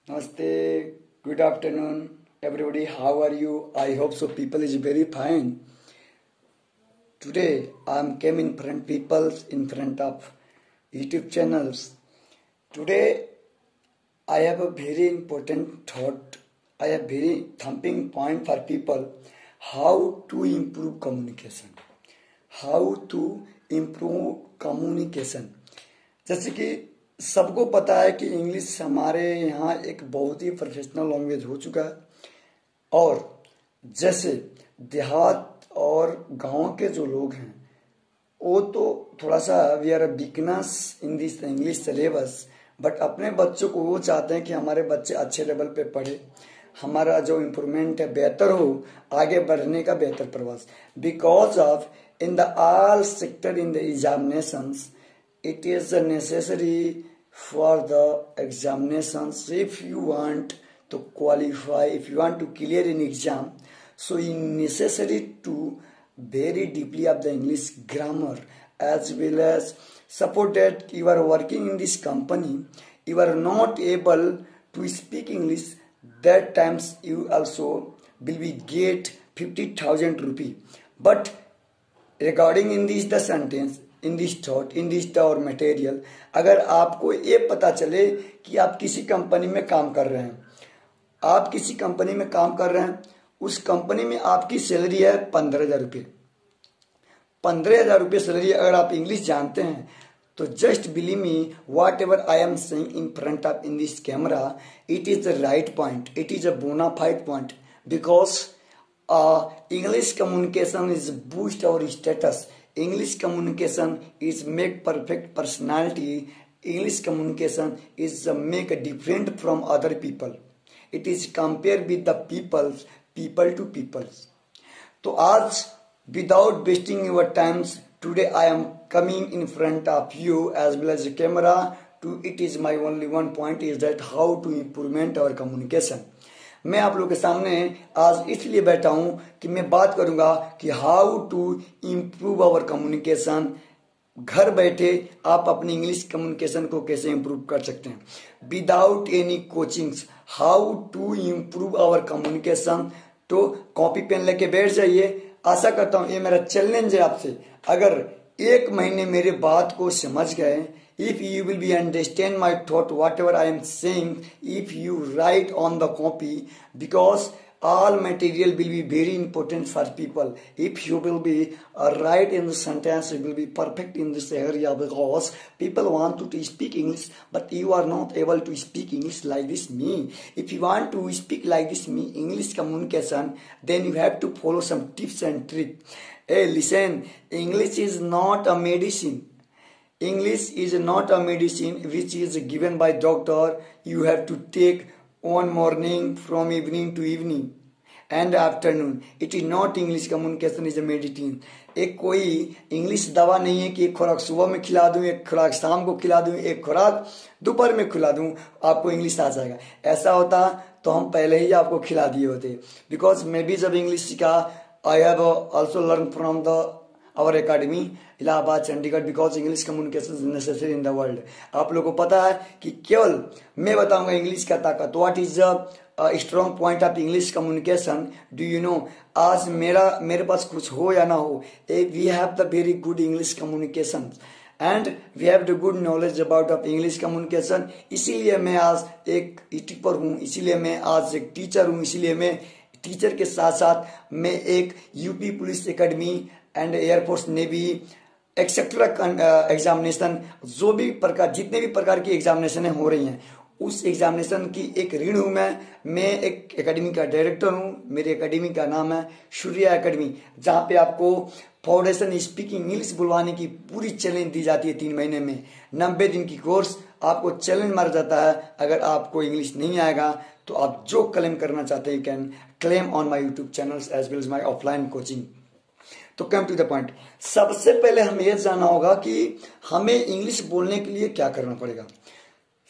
Namaste, good afternoon, everybody. How are you? I hope so. People is very fine. Today I came in front of YouTube channels. Today I have a very important thought. I have very thumping point for people. How to improve communication. How to improve communication. जैसे कि सबको पता है कि English हमारे यहाँ एक बहुत ही प्रोफेशनल लैंग्वेज हो चुका है और जैसे देहात और गांव के जो लोग हैं वो तो थोड़ा सा we are beginners in this English syllabus but अपने बच्चों को वो चाहते हैं कि हमारे बच्चे अच्छे लेवल पे पढ़े, हमारा जो इम्प्रूवमेंट है बेहतर हो, आगे बढ़ने का बेहतर प्रवास because of in the all sector in the examinations it is necessary for the examinations. If you want to qualify, if you want to clear an exam, so it necessary to very deeply of the English grammar as well as suppose that you are working in this company, you are not able to speak English, that times you also will be get 50,000 rupee. But regarding in this the sentence, in this thought in this और material, अगर आपको ये पता चले कि आप किसी company में काम कर रहे हैं, आप किसी कंपनी में काम कर रहे हैं, उस कंपनी में आपकी सैलरी है 15,000 रुपये, 15,000 रुपये सैलरी। अगर आप इंग्लिश जानते हैं तो just believe me, whatever I am saying in front of in this camera, it is the right point, it is a bonafide point because English communication is boost our status. English communication is make perfect personality. English communication is make different from other people. It is compared with the people to people. तो आज without wasting your times, today I am coming in front of you as well as the camera. It is my only one point is that how to improvement our communication. मैं आप लोगों के सामने आज इसलिए बैठा हूं कि मैं बात करूंगा कि how to improve our communication. घर बैठे आप अपनी इंग्लिश कम्युनिकेशन को कैसे इम्प्रूव कर सकते हैं without any coachings. How to improve our communication. तो कॉपी पेन लेके बैठ जाइए. आशा करता हूं ये मेरा चैलेंज है आपसे. अगर एक महीने मेरे बात को समझ गए, if you will be understand my thought whatever I am saying, if you write on the copy, because all material will be very important for people. If you will be right in the sentence, you will be perfect in this area because people want to speak English but you are not able to speak English like this me. If you want to speak like this me English communication, then you have to follow some tips and tricks. Hey, listen, English is not a medicine. English is not a medicine which is given by doctor. You have to take one morning from evening to evening and afternoon. It is not English communication is a medicine. एक कोई English दवा नहीं है कि एक खुराक सुबह में खिला दूं, एक खुराक शाम को खिला दूं, एक खुराक दोपहर में खिला दूं, आपको इंग्लिश आ जाएगा. ऐसा होता तो हम पहले ही आपको खिला दिए होते. बिकॉज मैं भी जब इंग्लिश सीखा, I have also learn from the our academy Allahabad Chandigarh because English communication is necessary in the world. आप लोगों को पता है कि केवल मैं बताऊंगा इंग्लिश का ताकत. What is the strong point of English communication. Do you know, आज मेरे पास कुछ हो या ना हो, we have the very good English communication and we have the good knowledge about of English communication. इसीलिए मैं आज एक टीचर हूँ, इसीलिए मैं आज एक टीचर हूँ, इसीलिए मैं टीचर के साथ साथ मैं एक UP police academy and air force navy etcetera examination, जो भी प्रकार जितने भी प्रकार की एग्जामिनेशन हो रही हैं उस एग्जामिनेशन की एक ऋण हूं मैं एक एकेडमी का डायरेक्टर हूं. मेरी एकेडमी का नाम है सूर्या एकेडमी, जहां पे आपको फाउंडेशन स्पीकिंग इंग्लिश बुलवाने की पूरी चैलेंज दी जाती है. 3 महीने में 90 दिन की कोर्स आपको चैलेंज मारा जाता है. अगर आपको इंग्लिश नहीं आएगा तो आप जो क्लेम करना चाहते हैं, you can claim on my YouTube channels as well as my offline coaching. तो कम टू द पॉइंट. सबसे पहले हमें यह जानना होगा कि हमें इंग्लिश बोलने के लिए क्या करना पड़ेगा.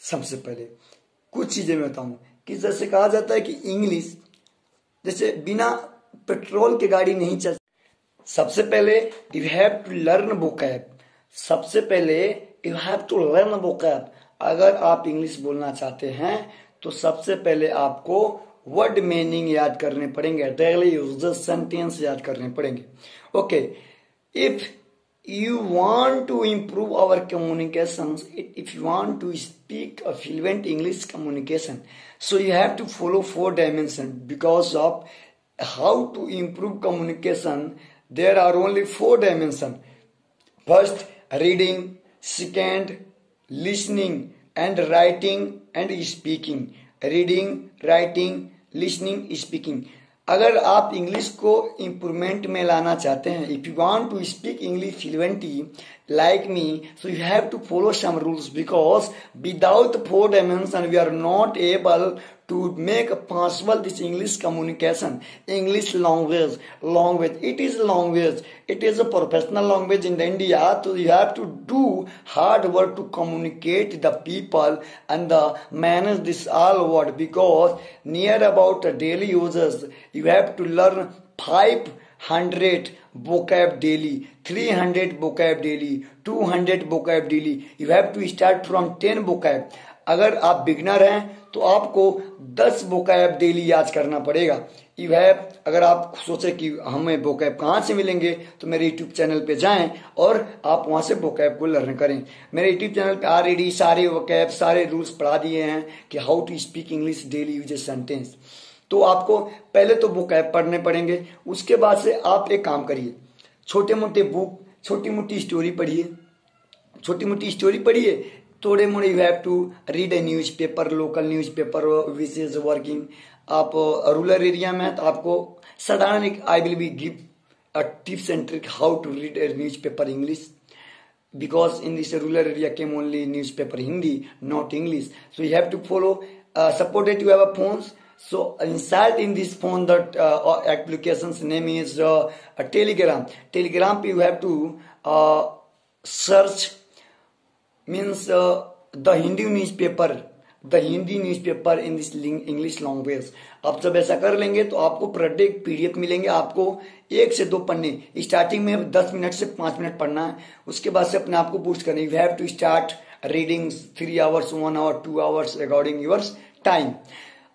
सबसे पहले कुछ चीजें मैं बताऊं कि जैसे कहा जाता है कि इंग्लिश जैसे बिना पेट्रोल की गाड़ी नहीं चल. सबसे पहले you have to learn vocab. सबसे पहले you have to learn vocab. अगर आप इंग्लिश बोलना चाहते हैं तो सबसे पहले आपको वर्ड मीनिंग याद करने पड़ेंगे, डेली यूजेस सेंटेंस याद करने पड़ेंगे. Okay, if you want to improve our communications, if you want to speak a fluent English communication, so you have to follow 4 dimensions. Because of how to improve communication, there are only 4 dimensions. First, reading. Second, listening and writing and speaking. Reading, writing, listening, speaking. अगर आप English को improvement में लाना चाहते हैं, if you want to speak English fluently like me, so you have to follow some rules, because without 4 dimensions we are not able to make possible this English communication. English language, it is language, it is a professional language in India, so you have to do hard work to communicate the people and manage this all word, because near about daily users you have to learn 500 vocab daily, 300 vocab daily, 200 vocab daily. You have to start from 10 vocab. अगर आप beginner हैं तो आपको 10 vocab daily याद करना पड़ेगा. You have, अगर आप सोचे कि हमें vocab कहाँ से मिलेंगे, तो मेरे YouTube चैनल पे जाएं और आप वहां से vocab को लर्न करें. मेरे YouTube चैनल पे ऑलरेडी सारे vocab, सारे रूल्स पढ़ा दिए हैं कि how to speak English daily uses sentence. तो आपको पहले तो vocab पढ़ने पड़ेंगे. उसके बाद से आप एक काम करिए, छोटे मोटे बुक, छोटी मोटी स्टोरी पढ़िए, थोड़े मोड़े. You have to read a news paper, local news paper which is working. आप रूरल एरिया में तो आपको साधारण I will be give a tips and trick how to read a news paper English, because in this rural area came only newspaper Hindi, not English. So you have to follow. Suppose that you have a phones, so inside in this phone that application's name is Telegram. Telegram you have to search, means the Hindi newspaper in this English language. आप जब ऐसा कर लेंगे तो आपको प्रत्येक PDF मिलेंगे. आपको 1 से 2 पन्ने, स्टार्टिंग में 10 मिनट से 5 मिनट पढ़ना है. उसके बाद से अपने आप को बूस्ट करना. You have to start reading 3 hours, 1 hour, 2 hours according your time.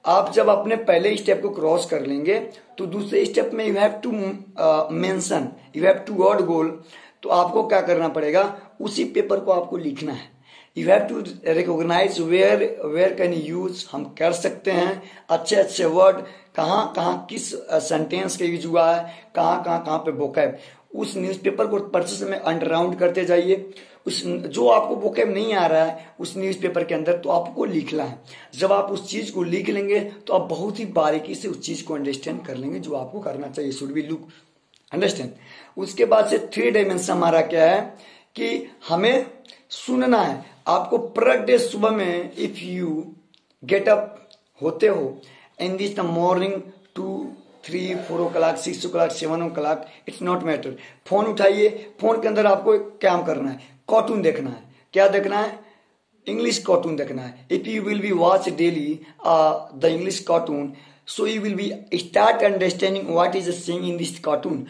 आप जब अपने पहले स्टेप को क्रॉस कर लेंगे तो दूसरे स्टेप में you have to mention, you have to word goal. तो आपको क्या करना पड़ेगा, उसी पेपर को आपको लिखना है. You have to recognise where can use, हम कर सकते हैं अच्छे वर्ड कहाँ किस सेंटेंस का यूज हुआ है, कहाँ पे वोकैब. उस न्यूज़पेपर को परचेस में अंडरराउंड करते जाइए. उस जो आपको वोकैब नहीं आ रहा है उस न्यूज़पेपर के अंदर, तो आपको लिखना है. जब आप उस चीज को लिख लेंगे तो आप बहुत ही बारीकी से उस चीज को अंडरस्टैंड कर लेंगे जो आपको करना चाहिए. Should be look understand. उसके बाद से 3 डायमेंशन हमारा क्या है कि हमें सुनना है. आपको पर डे सुबह में इफ यू गेट अप होते हो in this the morning 2, 3, 4 o'clock, 6 o'clock, 7 o'clock, it's not matter. Phone उठाइए, फोन के अंदर आपको एक काम करना है, कार्टून देखना है. क्या देखना है? इंग्लिश कार्टून देखना है. If you will be watch daily the English cartoon, so you will B start understanding what is saying in this cartoon.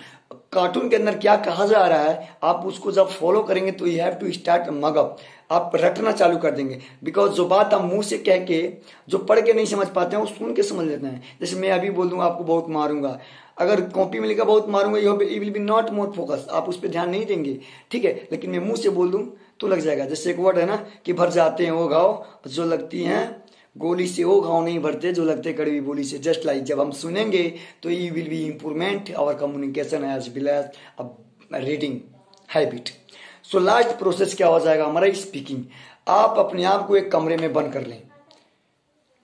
Cartoon के अंदर क्या कहा जा रहा है, आप उसको जब फॉलो करेंगे तो you have to start mug up. आप रटना चालू कर देंगे. बिकॉज जो बात आप मुंह से कह के, जो पढ़ के नहीं समझ पाते हैं, वो सुन के समझ लेते हैं. जैसे मैं अभी बोल दूंगा आपको बहुत मारूंगा, अगर कॉपी में लिखा बहुत मारूंगा, you will B not more focus, आप उस पर ध्यान नहीं देंगे. ठीक है, लेकिन मैं मुंह से बोल दूं तो लग जाएगा. जैसे एक वर्ड है ना कि भर जाते हैं वो घाव जो लगती हैं गोली से, वो घाव नहीं भरते जो लगते कड़वी बोली से. जस्ट लाइक जब हम सुनेंगे तो you will be improvement our communication as well as reading habit. So last process क्या हो जाएगा हमारा, स्पीकिंग. आप अपने आप को एक कमरे में बंद कर लें.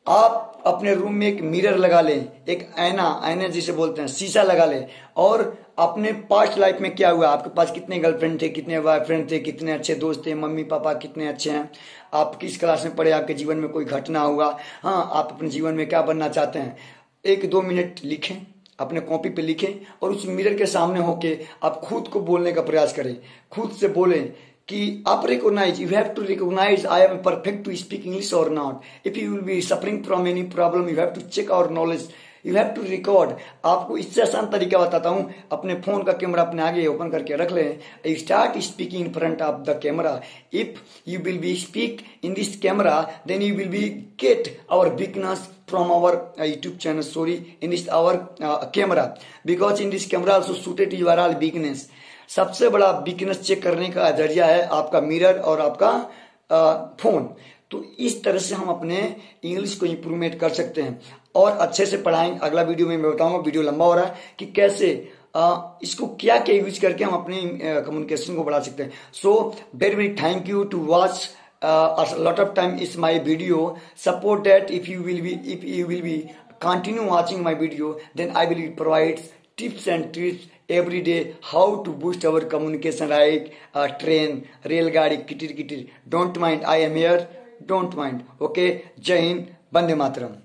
आप अपने रूम में एक मिरर लगा लें, एक आईना जिसे बोलते हैं, शीशा लगा लें, और अपने पास्ट लाइफ में क्या हुआ, आपके पास कितने गर्लफ्रेंड थे, कितने बॉयफ्रेंड थे, कितने अच्छे दोस्त थे, मम्मी पापा कितने अच्छे हैं, आप किस क्लास में पढ़े, आपके जीवन में कोई घटना हुआ, हाँ आप अपने जीवन में क्या बनना चाहते हैं. 1-2 मिनट लिखें, अपने कॉपी पे लिखें, और उस मिरर के सामने होके आप खुद को बोलने का प्रयास करें. खुद से बोलें कि आप recognise, you have to recognise I am perfect to speak English और not. If you will be suffering from any problem, you have to check our knowledge you have to record. आपको इससे आसान तरीका बताता हूं, अपने फोन का camera अपने आगे ओपन करके रख लें, you start speaking in front of the camera. If you will be speak in this camera, then you will be get our weakness from our YouTube channel, sorry, in this our camera, because in this camera also suited your all weakness। सबसे बड़ा weakness check करने का जरिया है आपका mirror और आपका phone. तो इस तरह से हम अपने इंग्लिश को इम्प्रूवमेंट कर सकते हैं और अच्छे से पढ़ाएंगे। अगला वीडियो में मैं बताऊंगा, वीडियो लंबा हो रहा है, कि कैसे इसको क्या क्या यूज करके हम अपने कम्युनिकेशन को बढ़ा सकते हैं। So very very thank you to watch a lot of time is my video. Support that if you will be continue watching my video, then I will provide tips and tricks every day how to boost our communication like train, रेलगाड़ी, किटिर किटिर। Don't mind, I am here, don't mind. Okay, जय हिंद, वंदे मातरम।